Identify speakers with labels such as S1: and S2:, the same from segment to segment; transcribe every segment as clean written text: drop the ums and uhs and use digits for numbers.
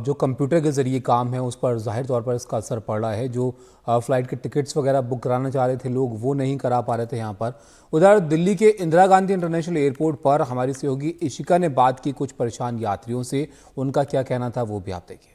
S1: जो कंप्यूटर के ज़रिए काम है उस पर ज़ाहिर तौर पर इसका असर पड़ रहा है। जो फ़्लाइट के टिकट्स वगैरह बुक कराना चाह रहे थे लोग, वो नहीं करा पा रहे थे यहाँ पर। उधर दिल्ली के इंदिरा गांधी इंटरनेशनल एयरपोर्ट पर हमारी सहयोगी इशिका ने बात की कुछ परेशान यात्रियों से। उनका क्या कहना था वो भी आप देखिए।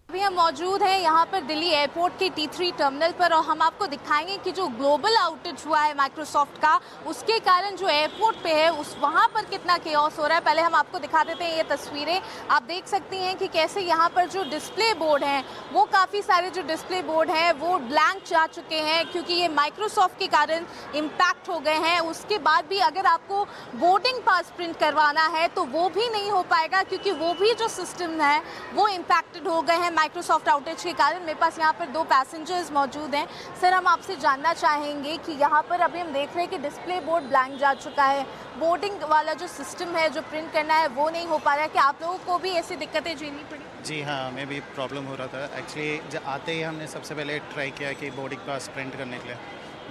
S2: अभी हम मौजूद हैं यहाँ पर दिल्ली एयरपोर्ट के T3 टर्मिनल पर और हम आपको दिखाएंगे कि जो ग्लोबल आउटेज हुआ है माइक्रोसॉफ्ट का, उसके कारण जो एयरपोर्ट पे है उस वहाँ पर कितना केओस हो रहा है। पहले हम आपको दिखा देते हैं ये तस्वीरें। आप देख सकती हैं कि कैसे यहाँ पर जो डिस्प्ले बोर्ड हैं वो काफ़ी सारे जो डिस्प्ले बोर्ड हैं वो ब्लैंक जा चुके हैं क्योंकि ये माइक्रोसॉफ्ट के कारण इम्पैक्ट हो गए हैं। उसके बाद भी अगर आपको बोर्डिंग पास प्रिंट करवाना है तो वो भी नहीं हो पाएगा क्योंकि वो भी जो सिस्टम है वो इम्पैक्टेड हो गए हैं माइक्रोसॉफ्ट आउटेज के कारण। मेरे पास यहाँ पर 2 पैसेंजर्स मौजूद हैं। सर, हम आपसे जानना चाहेंगे कि यहाँ पर अभी हम देख रहे हैं कि डिस्प्ले बोर्ड ब्लैंक जा चुका है, बोर्डिंग वाला जो सिस्टम है जो प्रिंट करना है वो नहीं हो पा रहा है। क्या आप लोगों को भी ऐसी दिक्कतें झेलनी पड़ी?
S3: जी हाँ, हमें भी प्रॉब्लम हो रहा था। एक्चुअली आते ही हमने सबसे पहले ट्राई किया कि बोर्डिंग पास प्रिंट करने के लिए,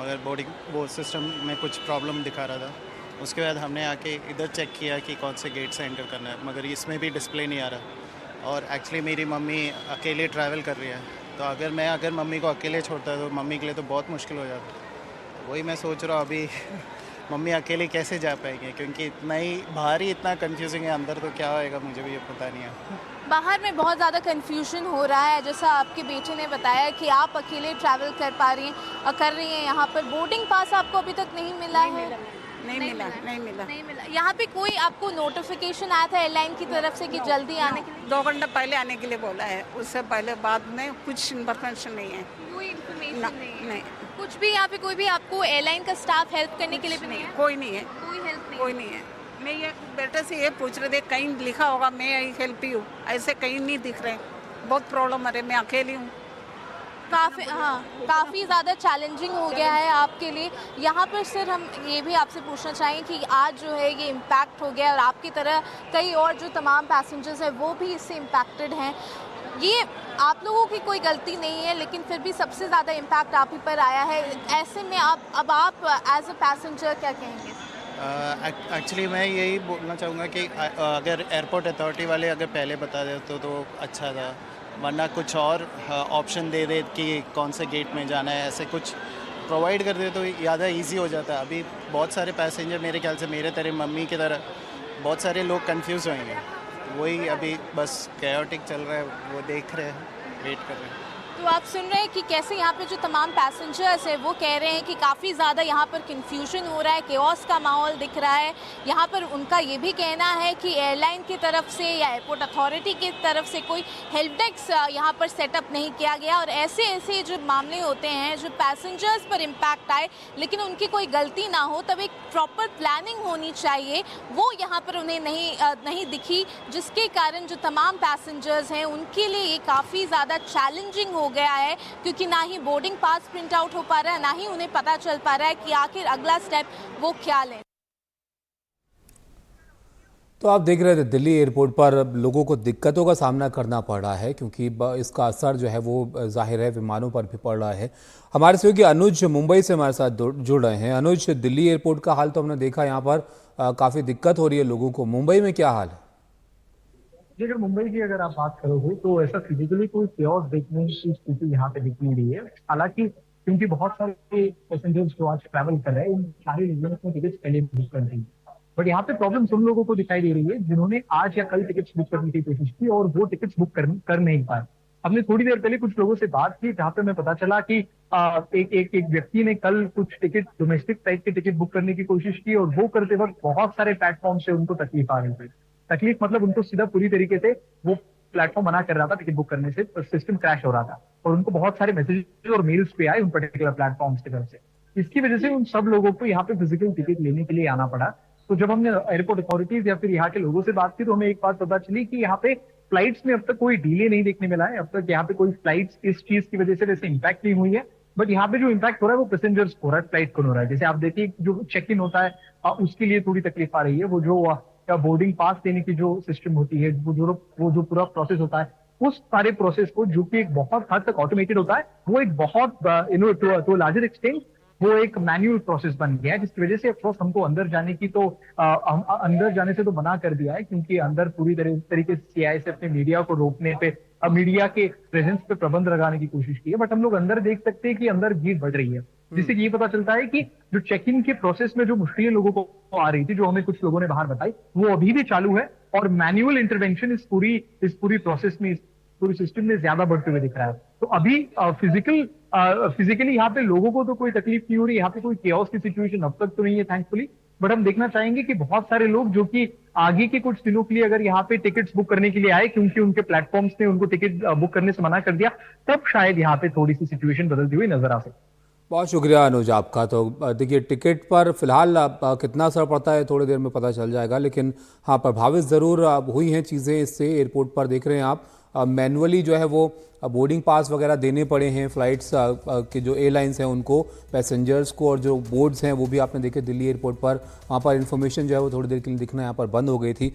S3: मगर बोर्डिंग वो सिस्टम में कुछ प्रॉब्लम दिखा रहा था। उसके बाद हमने आके इधर चेक किया कि कौन से गेट से एंटर करना है, मगर इसमें भी डिस्प्ले नहीं आ रहा। और एक्चुअली मेरी मम्मी अकेले ट्रैवल कर रही है, तो अगर मम्मी को अकेले छोड़ता तो मम्मी के लिए तो बहुत मुश्किल हो जाता। वही मैं सोच रहा हूँ अभी मम्मी अकेले कैसे जा पाएंगे, क्योंकि इतना ही बाहर ही इतना कंफ्यूजिंग है, अंदर तो क्या होएगा मुझे भी ये पता नहीं है।
S2: बाहर में बहुत ज़्यादा कन्फ्यूजन हो रहा है। जैसा आपके बेटे ने बताया कि आप अकेले ट्रैवल कर रही हैं यहाँ पर। बोर्डिंग पास आपको अभी तक नहीं मिला है?
S4: नहीं मिला।
S2: यहाँ पे कोई आपको नोटिफिकेशन आया था एयरलाइन की तरफ से कि जल्दी आने के लिए?
S4: 2 घंटे पहले आने के लिए बोला है, उससे पहले बाद में कुछ इन्फॉर्मेशन नहीं है।
S2: कोई इन्फॉर्मेशन नहीं। कुछ भी यहाँ पे कोई भी आपको एयरलाइन का स्टाफ हेल्प करने के लिए भी नहीं है?
S4: कोई नहीं है।
S2: कोई नहीं
S4: है। मैं ये बेटे से ये पूछ रहे थे कहीं लिखा होगा मैं आई हेल्प यू, ऐसे कहीं नहीं दिख रहे। बहुत प्रॉब्लम है, मैं अकेली हूँ।
S2: काफ़ी ज़्यादा चैलेंजिंग हो गया है आपके लिए यहाँ पर। सर, हम ये भी आपसे पूछना चाहेंगे कि आज जो है ये इम्पैक्ट हो गया और आपकी तरह कई और जो तमाम पैसेंजर्स हैं वो भी इससे इम्पैक्टेड हैं। ये आप लोगों की कोई गलती नहीं है, लेकिन फिर भी सबसे ज़्यादा इम्पैक्ट आप ही पर आया है। ऐसे में आप एज अ पैसेंजर क्या कहेंगे?
S3: एक्चुअली मैं यही बोलना चाहूँगा कि अगर एयरपोर्ट अथॉरिटी वाले अगर पहले बता देते तो अच्छा था, वरना कुछ और ऑप्शन दे दे कि कौन से गेट में जाना है, ऐसे कुछ प्रोवाइड कर दे तो ज़्यादा इजी हो जाता। अभी बहुत सारे पैसेंजर मेरे ख्याल से मेरे तरह मम्मी की तरह बहुत सारे लोग कंफ्यूज होंगे। वही अभी बस कैओटिक चल रहा है, वो देख रहे हैं, वेट कर रहे हैं।
S2: तो आप सुन रहे हैं कि कैसे यहाँ पे जो तमाम पैसेंजर्स हैं वो कह रहे हैं कि काफ़ी ज़्यादा यहाँ पर कन्फ्यूजन हो रहा है, केओस का माहौल दिख रहा है। यहाँ पर उनका ये भी कहना है कि एयरलाइन की तरफ से या एयरपोर्ट अथॉरिटी की तरफ से कोई हेल्प डेस्क यहाँ पर सेटअप नहीं किया गया। और ऐसे जो मामले होते हैं जो पैसेंजर्स पर इम्पैक्ट आए लेकिन उनकी कोई गलती ना हो, तब एक प्रॉपर प्लानिंग होनी चाहिए, वो यहाँ पर उन्हें नहीं दिखी, जिसके कारण जो तमाम पैसेंजर्स हैं उनके लिए ये काफ़ी ज़्यादा चैलेंजिंग हो गया है क्योंकि ना ही बोर्डिंग पास प्रिंट आउट हो पा रहा है, ना ही उन्हें पता चल पा रहा है कि आखिर अगला स्टेप वो क्या लें।
S1: तो आप देख रहे थे दिल्ली एयरपोर्ट पर लोगों को दिक्कतों का सामना करना पड़ रहा है क्योंकि इसका असर जो है वो जाहिर है विमानों पर भी पड़ रहा है। हमारे सहयोगी अनुज मुंबई से हमारे साथ जुड़ रहे हैं। अनुज, दिल्ली एयरपोर्ट का हाल तो हमने देखा, यहाँ पर काफ़ी दिक्कत हो रही है लोगों को। मुंबई में क्या हाल है?
S5: जी, अगर मुंबई की अगर आप बात करोगे तो ऐसा फिजिकली कोई केओस देखने की स्थिति यहाँ पे दिख नहीं रही है। हालांकि क्योंकि बहुत सारे पैसेंजर्स जो आज ट्रैवल कर रहे हैं उन सारे रीजन में टिकट्स पहले बुक कर दी, बट यहाँ पे प्रॉब्लम उन लोगों को दिखाई दे रही है जिन्होंने आज या कल टिकट्स बुक करने की कोशिश की और वो टिकट्स बुक कर नहीं पाए। हमने थोड़ी देर पहले कुछ लोगों से बात की जहाँ पे हमें पता चला कि एक व्यक्ति ने कल कुछ टिकट डोमेस्टिक टाइप के टिकट बुक करने की कोशिश की और वो करते वक्त बहुत सारे प्लेटफॉर्म से उनको तकलीफ आ रही थी। तकलीफ मतलब उनको सीधा पूरी तरीके से वो प्लेटफॉर्म मना कर रहा था टिकट बुक करने से, सिस्टम क्रैश हो रहा था और उनको बहुत सारे मैसेजेस और मेल्स पे आए उन पर्टिकुलर प्लेटफॉर्म्स की तरफ से। इसकी वजह से उन सब लोगों को यहाँ पे फिजिकल टिकट लेने के लिए आना पड़ा। तो जब हमने एयरपोर्ट अथॉरिटीज या फिर यहाँ के लोगों से बात की तो हमें एक बात पता चली कि यहाँ पे फ्लाइट्स में अब तक कोई डिले नहीं देखने मिला है। अब तक यहाँ पे कोई फ्लाइट्स इस चीज की वजह से वैसे इम्पैक्ट नहीं हुई है, बट यहाँ पे जो इम्पैक्ट हो रहा है वो पैसेंजर्स को हो रहा है, फ्लाइट को हो रहा है। जैसे आप देखिए जो चेक इन होता है उसके लिए थोड़ी तकलीफ आ रही है। वो जो बोर्डिंग पास देने की जो सिस्टम होती है, वो जो पूरा प्रोसेस होता है, उस सारे प्रोसेस को जो कि एक बहुत हद तक ऑटोमेटेड होता है, वो एक बहुत टू लार्जर एक्सटेंट वो एक मैन्युअल प्रोसेस बन गया है, जिसकी वजह से ऑफकोर्स हमको अंदर जाने की तो अंदर जाने से तो मना कर दिया है, क्योंकि अंदर पूरी तरीके से सीआईएसएफ ने मीडिया को रोकने पे, मीडिया के प्रेजेंस पे पाबंद लगाने की कोशिश की है। बट हम लोग अंदर देख सकते हैं कि अंदर भीड़ बढ़ रही है, जिससे कि ये पता चलता है कि जो चेक इन के प्रोसेस में जो मुश्किलें लोगों को आ रही थी, जो हमें कुछ लोगों ने बाहर बताई, वो अभी भी चालू है और मैन्युअल इंटरवेंशन इस पूरी प्रोसेस में, पूरी सिस्टम में ज्यादा बढ़ते हुए दिख रहा है। तो अभी फिजिकली यहाँ पे लोगों को तो कोई तकलीफ नहीं हो रही, यहाँ पे कोई केओस की सिचुएशन अब तक तो नहीं है थैंकफुली। बट हम देखना चाहेंगे कि बहुत सारे लोग जो कि आगे के कुछ दिनों के लिए अगर यहाँ पे टिकट्स बुक करने के लिए आए, क्योंकि उनके प्लेटफॉर्म्स ने उनको टिकट बुक करने से मना कर दिया, तब शायद यहाँ पे थोड़ी सी सिचुएशन बदलती हुई नजर आ सकती है।
S1: बहुत शुक्रिया अनुज आपका। तो देखिए, टिकट पर फिलहाल कितना असर पड़ता है थोड़ी देर में पता चल जाएगा, लेकिन हाँ, प्रभावित ज़रूर हुई हैं चीज़ें इससे। एयरपोर्ट पर देख रहे हैं आप, मैनुअली जो है वो बोर्डिंग पास वगैरह देने पड़े हैं फ्लाइट्स के जो एयरलाइंस हैं उनको, पैसेंजर्स को, और जो बोर्ड्स हैं वो भी आपने देखे दिल्ली एयरपोर्ट पर, वहाँ पर इन्फॉर्मेशन जो है वो थोड़ी देर के लिए दिखना यहाँ पर बंद हो गई थी।